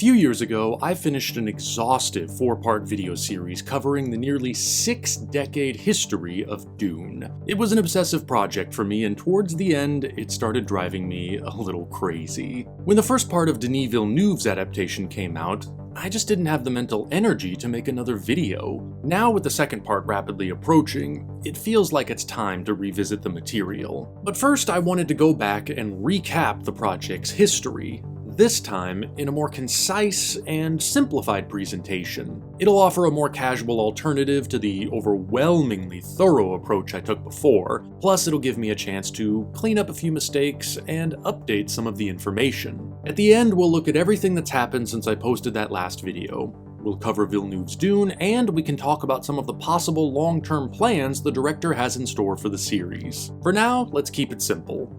few years ago, I finished an exhaustive 4-part video series covering the nearly 6-decade history of Dune. It was an obsessive project for me, and towards the end, it started driving me a little crazy. When the first part of Denis Villeneuve's adaptation came out, I just didn't have the mental energy to make another video. Now, with the second part rapidly approaching, it feels like it's time to revisit the material. But first, I wanted to go back and recap the project's history, this time in a more concise and simplified presentation. It'll offer a more casual alternative to the overwhelmingly thorough approach I took before, plus it'll give me a chance to clean up a few mistakes and update some of the information. At the end, we'll look at everything that's happened since I posted that last video. We'll cover Villeneuve's Dune, and we can talk about some of the possible long-term plans the director has in store for the series. For now, let's keep it simple.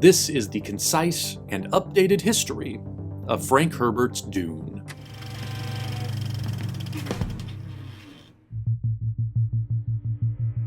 This is the concise and updated history of Frank Herbert's Dune.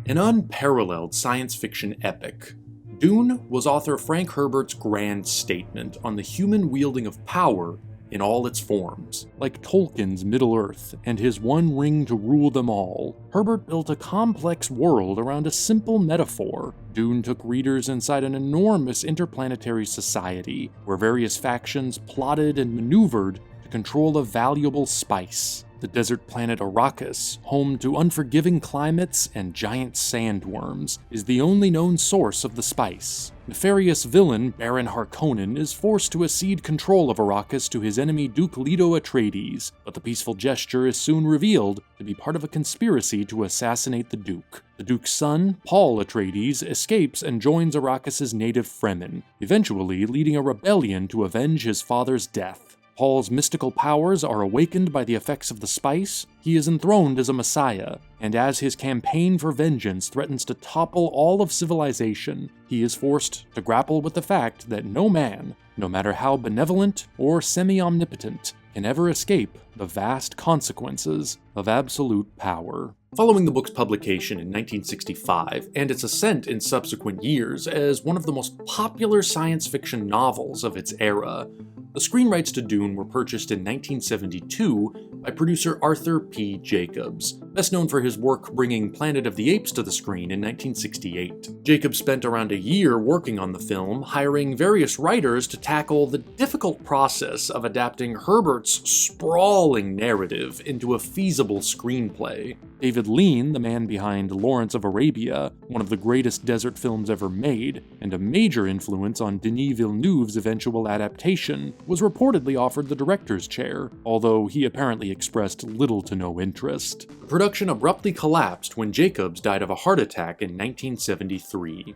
An unparalleled science fiction epic, Dune was author Frank Herbert's grand statement on the human wielding of power in all its forms. Like Tolkien's Middle-earth and his one ring to rule them all, Herbert built a complex world around a simple metaphor. Dune took readers inside an enormous interplanetary society, where various factions plotted and maneuvered to control a valuable spice. The desert planet Arrakis, home to unforgiving climates and giant sandworms, is the only known source of the spice. Nefarious villain Baron Harkonnen is forced to accede control of Arrakis to his enemy Duke Leto Atreides, but the peaceful gesture is soon revealed to be part of a conspiracy to assassinate the Duke. The Duke's son, Paul Atreides, escapes and joins Arrakis' native Fremen, eventually leading a rebellion to avenge his father's death. Paul's mystical powers are awakened by the effects of the spice, he is enthroned as a messiah, and as his campaign for vengeance threatens to topple all of civilization, he is forced to grapple with the fact that no man, no matter how benevolent or semi-omnipotent, can ever escape the vast consequences of absolute power. Following the book's publication in 1965 and its ascent in subsequent years as one of the most popular science fiction novels of its era, the screen rights to Dune were purchased in 1972 by producer Arthur P. Jacobs, best known for his work bringing Planet of the Apes to the screen in 1968. Jacobs spent around a year working on the film, hiring various writers to tackle the difficult process of adapting Herbert's sprawling narrative into a feasible screenplay. David Lean, the man behind Lawrence of Arabia, one of the greatest desert films ever made, and a major influence on Denis Villeneuve's eventual adaptation, was reportedly offered the director's chair, although he apparently expressed little to no interest. The production abruptly collapsed when Jacobs died of a heart attack in 1973.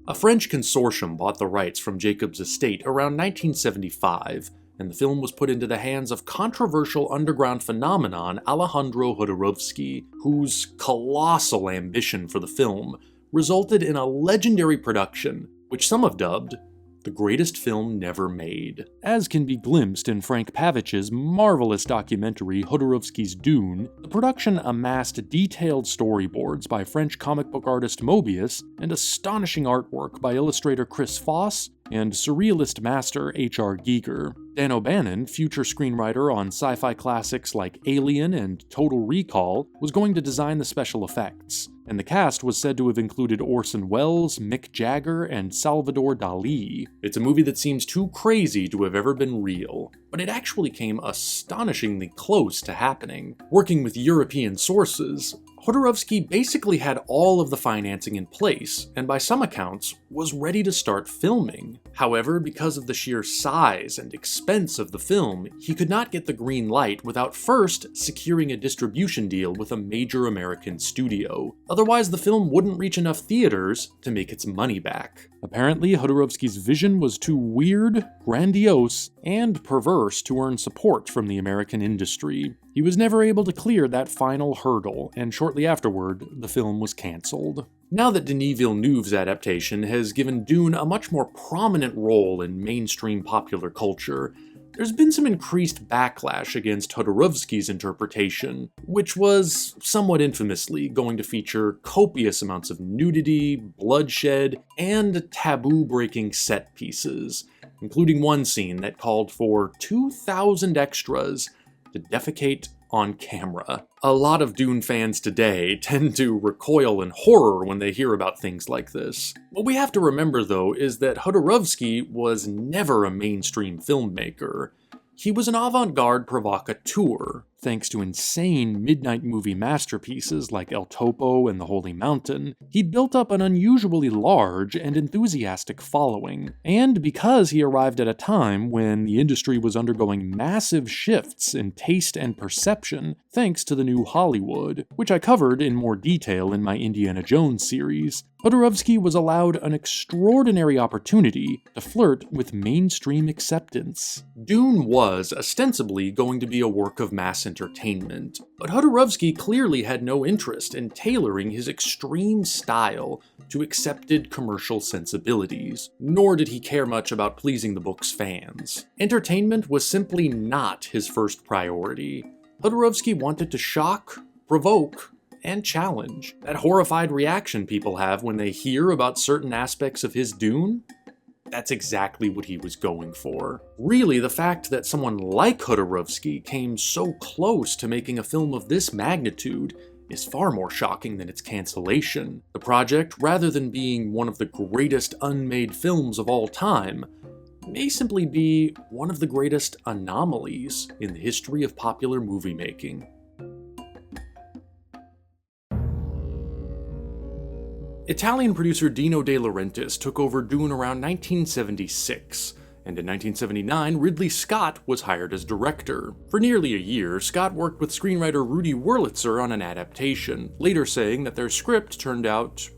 A French consortium bought the rights from Jacobs' estate around 1975, and the film was put into the hands of controversial underground phenomenon Alejandro Hodorovsky, whose colossal ambition for the film resulted in a legendary production, which some have dubbed the greatest film never made. As can be glimpsed in Frank Pavich's marvelous documentary Jodorowsky's Dune, the production amassed detailed storyboards by French comic book artist Moebius and astonishing artwork by illustrator Chris Foss and surrealist master H.R. Giger. Dan O'Bannon, future screenwriter on sci-fi classics like Alien and Total Recall, was going to design the special effects, and the cast was said to have included Orson Welles, Mick Jagger, and Salvador Dali. It's a movie that seems too crazy to have ever been real, but it actually came astonishingly close to happening. Working with European sources, Jodorowsky basically had all of the financing in place, and by some accounts, was ready to start filming. However, because of the sheer size and expense of the film, he could not get the green light without first securing a distribution deal with a major American studio. Otherwise, the film wouldn't reach enough theaters to make its money back. Apparently, Jodorowsky's vision was too weird, grandiose, and perverse to earn support from the American industry. He was never able to clear that final hurdle, and shortly afterward, the film was cancelled. Now that Denis Villeneuve's adaptation has given Dune a much more prominent role in mainstream popular culture, there's been some increased backlash against Jodorowsky's interpretation, which was, somewhat infamously, going to feature copious amounts of nudity, bloodshed, and taboo-breaking set pieces. including one scene that called for 2,000 extras to defecate on camera. A lot of Dune fans today tend to recoil in horror when they hear about things like this. What we have to remember, though, is that Hodorovsky was never a mainstream filmmaker. He was an avant-garde provocateur. Thanks to insane midnight movie masterpieces like El Topo and The Holy Mountain, he'd built up an unusually large and enthusiastic following. And because he arrived at a time when the industry was undergoing massive shifts in taste and perception, thanks to the new Hollywood, which I covered in more detail in my Indiana Jones series, Jodorowsky was allowed an extraordinary opportunity to flirt with mainstream acceptance. Dune was ostensibly going to be a work of mass entertainment, but Jodorowsky clearly had no interest in tailoring his extreme style to accepted commercial sensibilities, nor did he care much about pleasing the book's fans. Entertainment was simply not his first priority. Jodorowsky wanted to shock, provoke, and challenge. That horrified reaction people have when they hear about certain aspects of his Dune? That's exactly what he was going for. Really, the fact that someone like Jodorowsky came so close to making a film of this magnitude is far more shocking than its cancellation. The project, rather than being one of the greatest unmade films of all time, may simply be one of the greatest anomalies in the history of popular movie making. Italian producer Dino De Laurentiis took over Dune around 1976, and in 1979 Ridley Scott was hired as director. For nearly a year, Scott worked with screenwriter Rudy Wurlitzer on an adaptation, later saying that their script turned out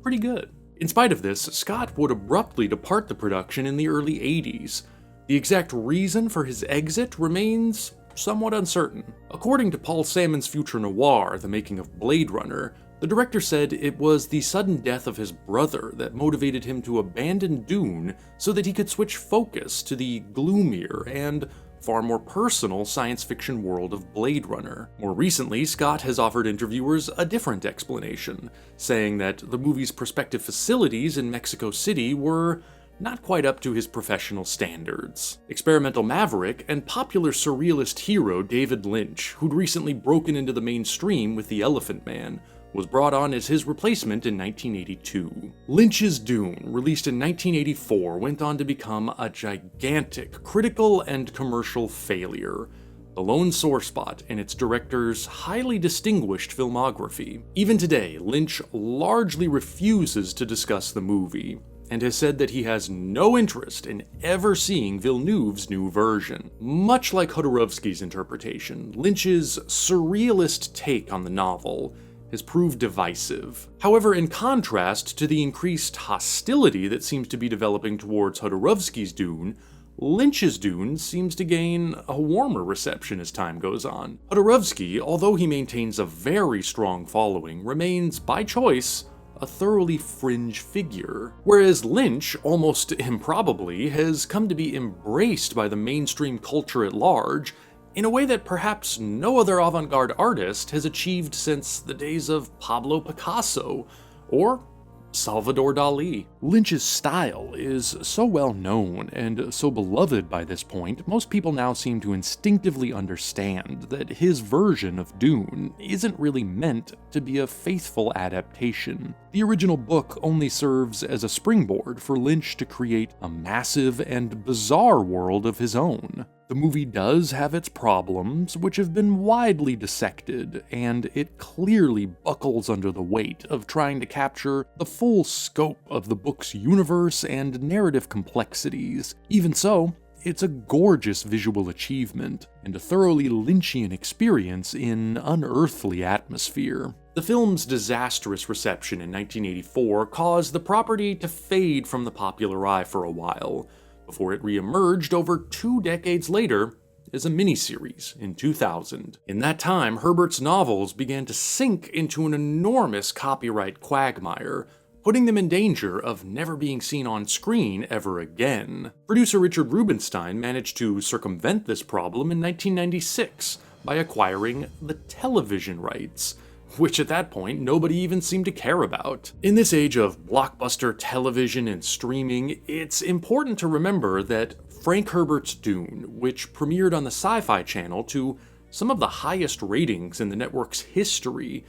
pretty good. In spite of this, Scott would abruptly depart the production in the early 80s. The exact reason for his exit remains somewhat uncertain. According to Paul Samon's future noir, The Making of Blade Runner, the director said it was the sudden death of his brother that motivated him to abandon Dune so that he could switch focus to the gloomier and far more personal science fiction world of Blade Runner. More recently, Scott has offered interviewers a different explanation, saying that the movie's prospective facilities in Mexico City were not quite up to his professional standards. Experimental maverick and popular surrealist hero David Lynch, who'd recently broken into the mainstream with The Elephant Man, was brought on as his replacement in 1982. Lynch's Dune, released in 1984, went on to become a gigantic critical and commercial failure, the lone sore spot in its director's highly distinguished filmography. Even today, Lynch largely refuses to discuss the movie, and has said that he has no interest in ever seeing Villeneuve's new version. Much like Jodorowsky's interpretation, Lynch's surrealist take on the novel has proved divisive. However, in contrast to the increased hostility that seems to be developing towards Jodorowsky's Dune, Lynch's Dune seems to gain a warmer reception as time goes on. Jodorowsky, although he maintains a very strong following, remains, by choice, a thoroughly fringe figure, whereas Lynch, almost improbably, has come to be embraced by the mainstream culture at large in a way that perhaps no other avant-garde artist has achieved since the days of Pablo Picasso or Salvador Dali. Lynch's style is so well known and so beloved by this point, most people now seem to instinctively understand that his version of Dune isn't really meant to be a faithful adaptation. The original book only serves as a springboard for Lynch to create a massive and bizarre world of his own. The movie does have its problems, which have been widely dissected, and it clearly buckles under the weight of trying to capture the full scope of the book's universe and narrative complexities. Even so, it's a gorgeous visual achievement, and a thoroughly Lynchian experience in unearthly atmosphere. The film's disastrous reception in 1984 caused the property to fade from the popular eye for a while, before it re-emerged over 2 decades later as a miniseries in 2000. In that time, Herbert's novels began to sink into an enormous copyright quagmire, putting them in danger of never being seen on screen ever again. Producer Richard Rubinstein managed to circumvent this problem in 1996 by acquiring the television rights, which at that point nobody even seemed to care about. In this age of blockbuster television and streaming, it's important to remember that Frank Herbert's Dune, which premiered on the Sci-Fi Channel to some of the highest ratings in the network's history,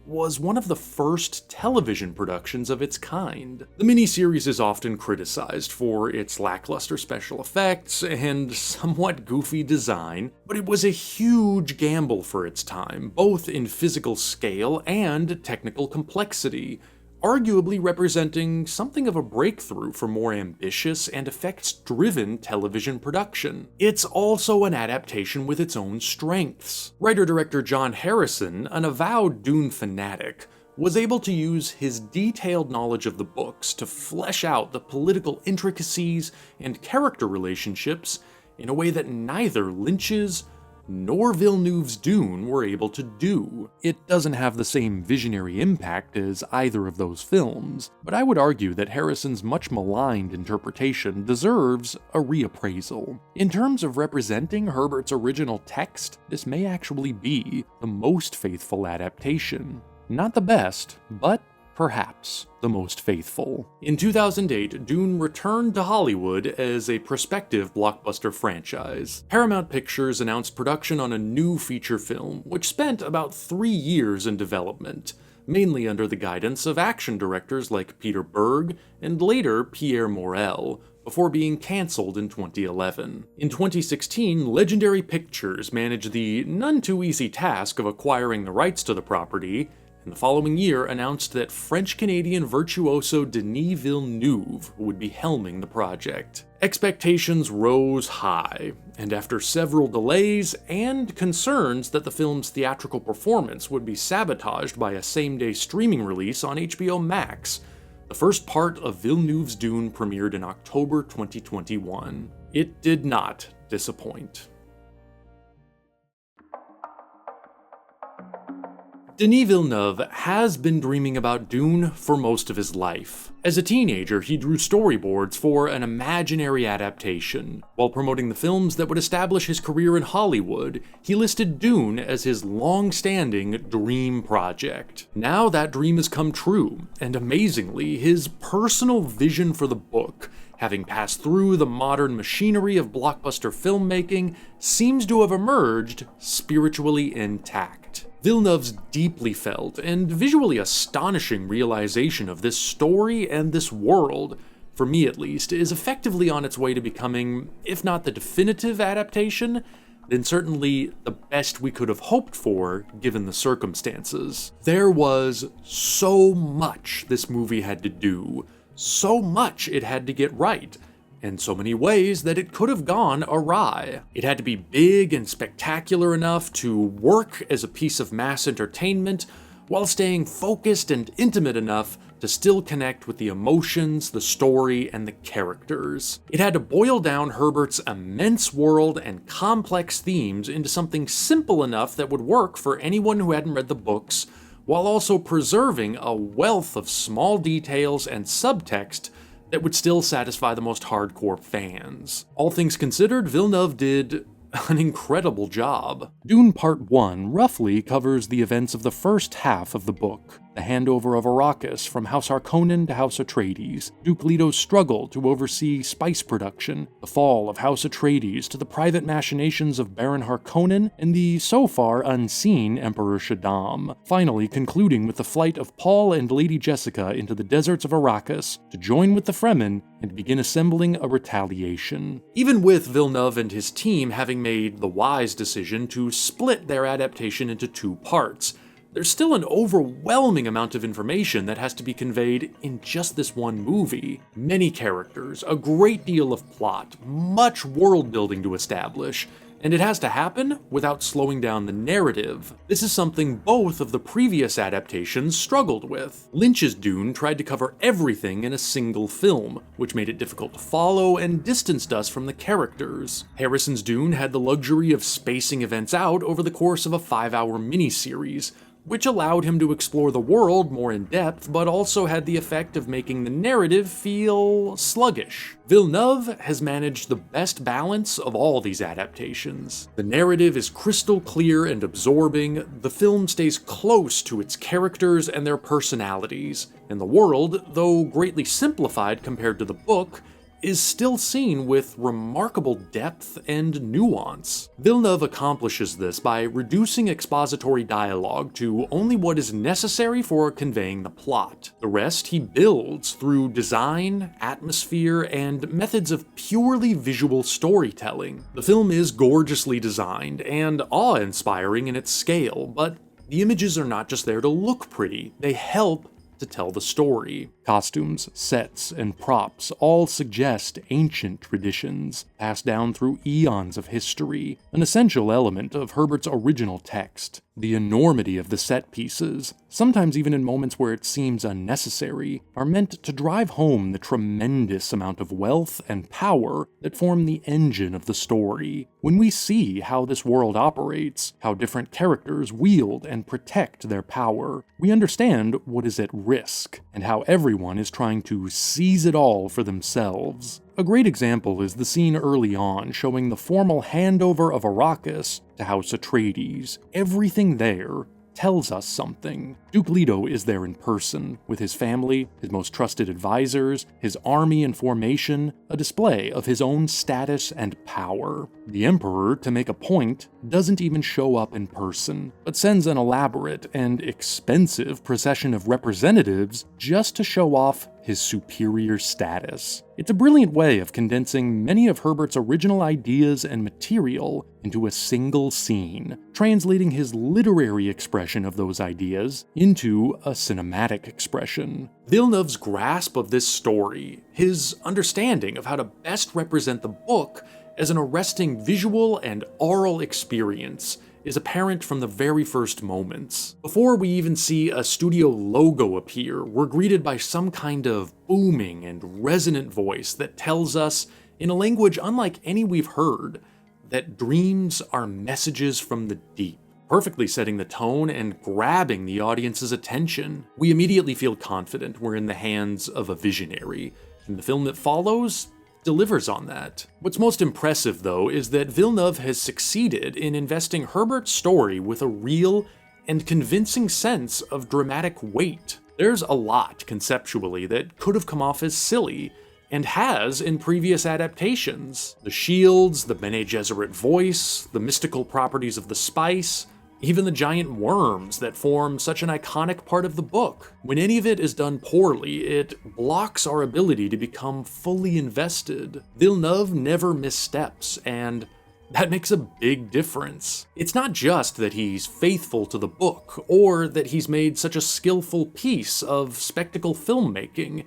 was one of the first television productions of its kind. The miniseries is often criticized for its lackluster special effects and somewhat goofy design, but it was a huge gamble for its time, both in physical scale and technical complexity, arguably representing something of a breakthrough for more ambitious and effects-driven television production. It's also an adaptation with its own strengths. Writer-director John Harrison, an avowed Dune fanatic, was able to use his detailed knowledge of the books to flesh out the political intricacies and character relationships in a way that neither Lynch's nor Villeneuve's Dune were able to do. It doesn't have the same visionary impact as either of those films, but I would argue that Harrison's much maligned interpretation deserves a reappraisal. In terms of representing Herbert's original text, this may actually be the most faithful adaptation. Not the best, but perhaps the most faithful. In 2008, Dune returned to Hollywood as a prospective blockbuster franchise. Paramount Pictures announced production on a new feature film, which spent about 3 years in development, mainly under the guidance of action directors like Peter Berg and later Pierre Morel, before being cancelled in 2011. In 2016, Legendary Pictures managed the none-too-easy task of acquiring the rights to the property, and the following year announced that French-Canadian virtuoso Denis Villeneuve would be helming the project. Expectations rose high, and after several delays and concerns that the film's theatrical performance would be sabotaged by a same-day streaming release on HBO Max, the first part of Villeneuve's Dune premiered in October 2021. It did not disappoint. Denis Villeneuve has been dreaming about Dune for most of his life. As a teenager, he drew storyboards for an imaginary adaptation. While promoting the films that would establish his career in Hollywood, he listed Dune as his long-standing dream project. Now that dream has come true, and amazingly, his personal vision for the book, having passed through the modern machinery of blockbuster filmmaking, seems to have emerged spiritually intact. Villeneuve's deeply felt and visually astonishing realization of this story and this world, for me at least, is effectively on its way to becoming, if not the definitive adaptation, then certainly the best we could have hoped for given the circumstances. There was so much this movie had to do, so much it had to get right, and so many ways that it could have gone awry. It had to be big and spectacular enough to work as a piece of mass entertainment, while staying focused and intimate enough to still connect with the emotions, the story, and the characters. It had to boil down Herbert's immense world and complex themes into something simple enough that would work for anyone who hadn't read the books, while also preserving a wealth of small details and subtext that would still satisfy the most hardcore fans. All things considered, Villeneuve did an incredible job. Dune Part 1 roughly covers the events of the first half of the book, the handover of Arrakis from House Harkonnen to House Atreides, Duke Leto's struggle to oversee spice production, the fall of House Atreides to the private machinations of Baron Harkonnen, and the so far unseen Emperor Shaddam, finally concluding with the flight of Paul and Lady Jessica into the deserts of Arrakis to join with the Fremen and begin assembling a retaliation. Even with Villeneuve and his team having made the wise decision to split their adaptation into 2 parts, there's still an overwhelming amount of information that has to be conveyed in just this one movie. Many characters, a great deal of plot, much world building to establish, and it has to happen without slowing down the narrative. This is something both of the previous adaptations struggled with. Lynch's Dune tried to cover everything in a single film, which made it difficult to follow and distanced us from the characters. Harrison's Dune had the luxury of spacing events out over the course of a 5-hour miniseries, which allowed him to explore the world more in depth, but also had the effect of making the narrative feel sluggish. Villeneuve has managed the best balance of all these adaptations. The narrative is crystal clear and absorbing, the film stays close to its characters and their personalities, and the world, though greatly simplified compared to the book, is still seen with remarkable depth and nuance. Villeneuve accomplishes this by reducing expository dialogue to only what is necessary for conveying the plot. The rest he builds through design, atmosphere, and methods of purely visual storytelling. The film is gorgeously designed and awe-inspiring in its scale, but the images are not just there to look pretty, they help to tell the story. Costumes, sets, and props all suggest ancient traditions, passed down through eons of history, an essential element of Herbert's original text. The enormity of the set pieces, sometimes even in moments where it seems unnecessary, are meant to drive home the tremendous amount of wealth and power that form the engine of the story. When we see how this world operates, how different characters wield and protect their power, we understand what is at risk, and how everyone is trying to seize it all for themselves. A great example is the scene early on showing the formal handover of Arrakis to House Atreides. Everything there tells us something. Duke Leto is there in person, with his family, his most trusted advisors, his army in formation, a display of his own status and power. The Emperor, to make a point, doesn't even show up in person, but sends an elaborate and expensive procession of representatives just to show off his superior status. It's a brilliant way of condensing many of Herbert's original ideas and material into a single scene, translating his literary expression of those ideas into a cinematic expression. Villeneuve's grasp of this story, his understanding of how to best represent the book as an arresting visual and aural experience, is apparent from the very first moments. Before we even see a studio logo appear, we're greeted by some kind of booming and resonant voice that tells us, in a language unlike any we've heard, that dreams are messages from the deep, perfectly setting the tone and grabbing the audience's attention. We immediately feel confident we're in the hands of a visionary, and the film that follows delivers on that. What's most impressive, though, is that Villeneuve has succeeded in investing Herbert's story with a real and convincing sense of dramatic weight. There's a lot, conceptually, that could have come off as silly, and has in previous adaptations. The shields, the Bene Gesserit voice, the mystical properties of the spice, even the giant worms that form such an iconic part of the book. When any of it is done poorly, it blocks our ability to become fully invested. Villeneuve never missteps, and that makes a big difference. It's not just that he's faithful to the book, or that he's made such a skillful piece of spectacle filmmaking.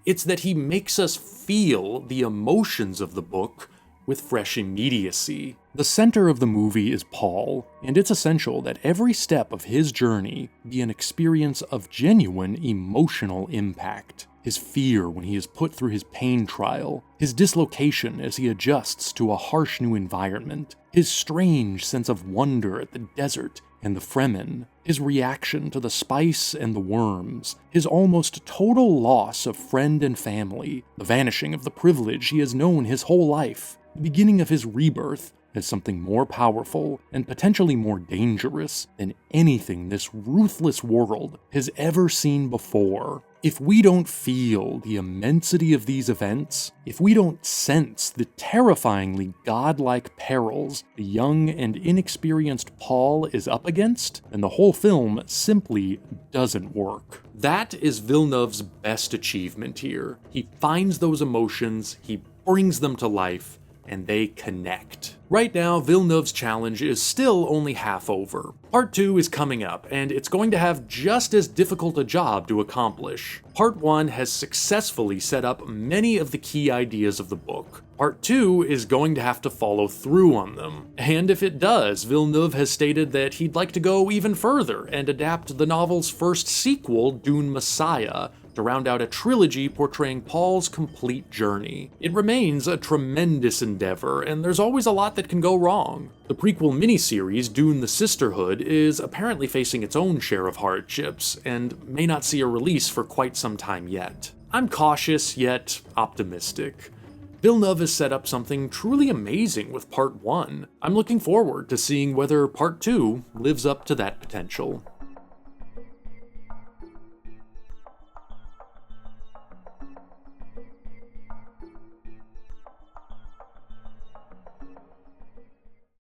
It's that he makes us feel the emotions of the book with fresh immediacy. The center of the movie is Paul, and it's essential that every step of his journey be an experience of genuine emotional impact. His fear when he is put through his pain trial, his dislocation as he adjusts to a harsh new environment, his strange sense of wonder at the desert and the Fremen, his reaction to the spice and the worms, his almost total loss of friend and family, the vanishing of the privilege he has known his whole life, the beginning of his rebirth as something more powerful and potentially more dangerous than anything this ruthless world has ever seen before. If we don't feel the immensity of these events, if we don't sense the terrifyingly godlike perils the young and inexperienced Paul is up against, then the whole film simply doesn't work. That is Villeneuve's best achievement here. He finds those emotions, he brings them to life, and they connect. Right now, Villeneuve's challenge is still only half over. Part 2 is coming up, and it's going to have just as difficult a job to accomplish. Part 1 has successfully set up many of the key ideas of the book. Part 2 is going to have to follow through on them. And if it does, Villeneuve has stated that he'd like to go even further and adapt the novel's first sequel, Dune Messiah, to round out a trilogy portraying Paul's complete journey. It remains a tremendous endeavor, and there's always a lot that can go wrong. The prequel miniseries, Dune: The Sisterhood, is apparently facing its own share of hardships, and may not see a release for quite some time yet. I'm cautious, yet optimistic. Villeneuve has set up something truly amazing with Part 1. I'm looking forward to seeing whether Part 2 lives up to that potential.